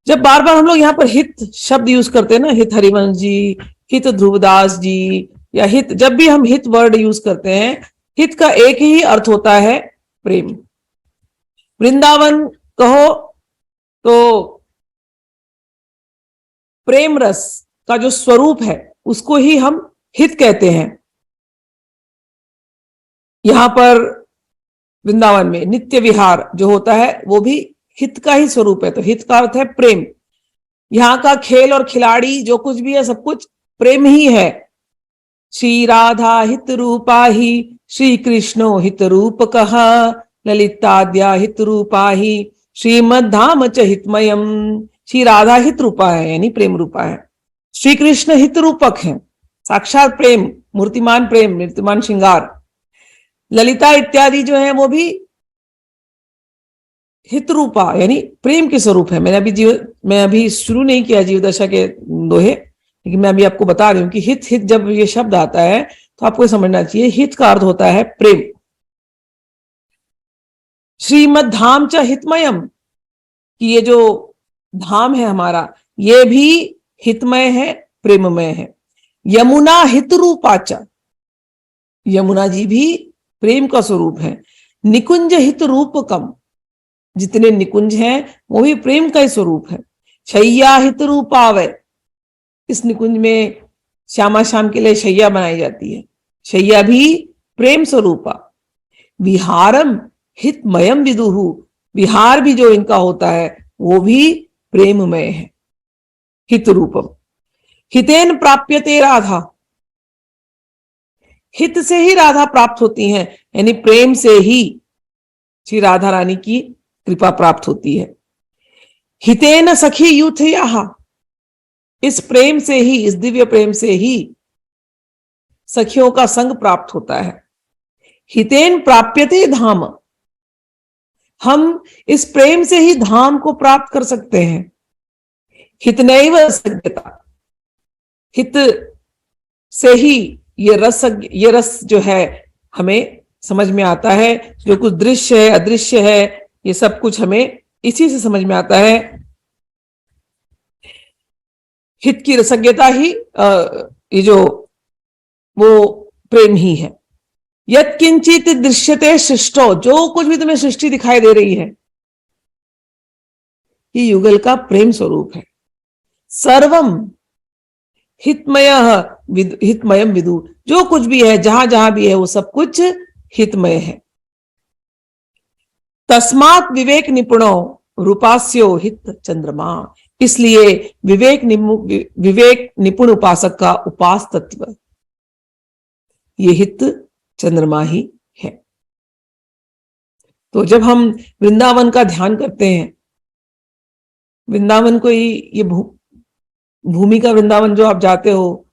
जब बार बार हम लोग यहाँ पर हित शब्द यूज करते हैं ना, हित हरिवंश जी, हित ध्रुवदास जी, या हित, जब भी हम हित वर्ड यूज करते हैं, हित का एक ही अर्थ होता है प्रेम। वृंदावन कहो तो प्रेम रस का जो स्वरूप है उसको ही हम हित कहते हैं। यहां पर वृंदावन में नित्य विहार जो होता है वो भी हित का ही स्वरूप है, तो हित का अर्थ है प्रेम। यहाँ का खेल और खिलाड़ी जो कुछ भी है सब कुछ प्रेम ही है। श्री राधा हित रूपा ही श्री कृष्णो हित रूप कहा, ललिताद्या हित रूपा ही श्रीमद धाम च हितमयम। श्री राधा हित रूपा है यानी प्रेम रूपा है, श्री कृष्ण हित रूपक है, साक्षात प्रेम, मूर्तिमान प्रेम, मूर्तिमान श्रृंगार। ललिता इत्यादि जो है वो भी हित रूपा यानी प्रेम के स्वरूप है। मैं अभी शुरू नहीं किया जीव दशा के दोहे, लेकिन मैं अभी आपको बता रही हूं कि हित हित जब ये शब्द आता है तो आपको समझना चाहिए हित का अर्थ होता है प्रेम। श्रीमद धाम च हितमयम, कि ये जो धाम है हमारा ये भी हितमय है, प्रेममय है। यमुना हित रूपाचा, यमुना जी भी प्रेम का स्वरूप है। निकुंज हित रूपकम, जितने निकुंज हैं वो भी प्रेम का ही स्वरूप है। शैया हित रूपावय, इस निकुंज में श्यामा शाम के लिए शैया बनाई जाती है, शैया भी प्रेम स्वरूपा। विहारम हितमयम विदुहु, विहार भी जो इनका होता है वो भी प्रेममय है, हित रूपम। हितेन प्राप्यते राधा, हित से ही राधा प्राप्त होती हैं, यानी प्रेम से ही श्री राधा रानी की कृपा प्राप्त होती है। हितेन सखी यूथयाहा, इस प्रेम से ही, इस दिव्य प्रेम से ही सखियों का संग प्राप्त होता है। हितेन प्राप्यते धाम, हम इस प्रेम से ही धाम को प्राप्त कर सकते हैं। हितनैव सज्ञता, हित से ही ये रस जो है हमें समझ में आता है। जो कुछ दृश्य है अदृश्य है ये सब कुछ हमें इसी से समझ में आता है। हित की रसज्ञता ही ये जो वो प्रेम ही है। यत् किंचित दृश्यते सृष्टो, जो कुछ भी तुम्हें सृष्टि दिखाई दे रही है ये युगल का प्रेम स्वरूप है। सर्वम हितमय हितमयम विदु, जो कुछ भी है जहां जहां भी है वो सब कुछ हितमय है। तस्मात् विवेक निपुणो रूपास्यो हित चंद्रमा, इसलिए विवेक निपुण उपासक का उपास तत्व ये हित चंद्रमा ही है। तो जब हम वृंदावन का ध्यान करते हैं, वृंदावन को ये भूमि का वृंदावन जो आप जाते हो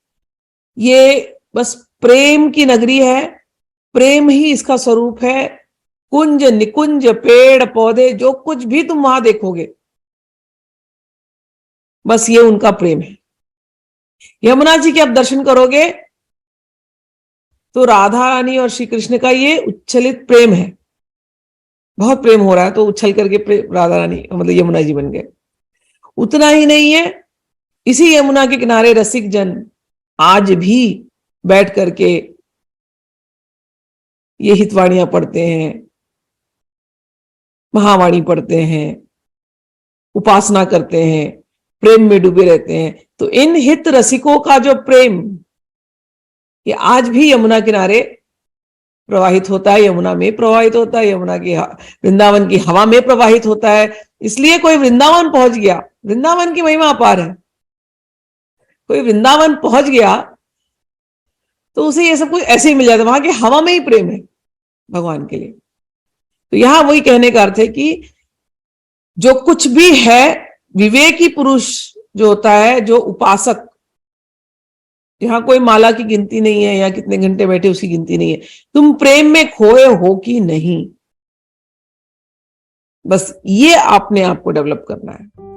ये बस प्रेम की नगरी है, प्रेम ही इसका स्वरूप है। कुंज निकुंज पेड़ पौधे जो कुछ भी तुम वहां देखोगे बस ये उनका प्रेम है। यमुना जी के आप दर्शन करोगे तो राधा रानी और श्री कृष्ण का ये उच्छलित प्रेम है, बहुत प्रेम हो रहा है तो उछल करके राधा रानी मतलब यमुना जी बन गए। उतना ही नहीं है, इसी यमुना के किनारे रसिक जन आज भी बैठ करके ये हितवाणियां पढ़ते हैं, महावाणी पढ़ते हैं, उपासना करते हैं, प्रेम में डूबे रहते हैं। तो इन हित रसिकों का जो प्रेम ये आज भी यमुना किनारे प्रवाहित होता है, यमुना में प्रवाहित होता है, यमुना की वृंदावन की हवा में प्रवाहित होता है। इसलिए कोई वृंदावन पहुंच गया, वृंदावन की महिमा अपार है, कोई वृंदावन पहुंच गया तो उसे ये सब कुछ ऐसे ही मिल जाता है, वहां की हवा में ही प्रेम है भगवान के लिए। तो यहां वही कहने का अर्थ है कि जो कुछ भी है विवेकी पुरुष जो होता है, जो उपासक, यहां कोई माला की गिनती नहीं है या कितने घंटे बैठे उसकी गिनती नहीं है, तुम प्रेम में खोए हो कि नहीं, बस ये आपने आपको डेवलप करना है।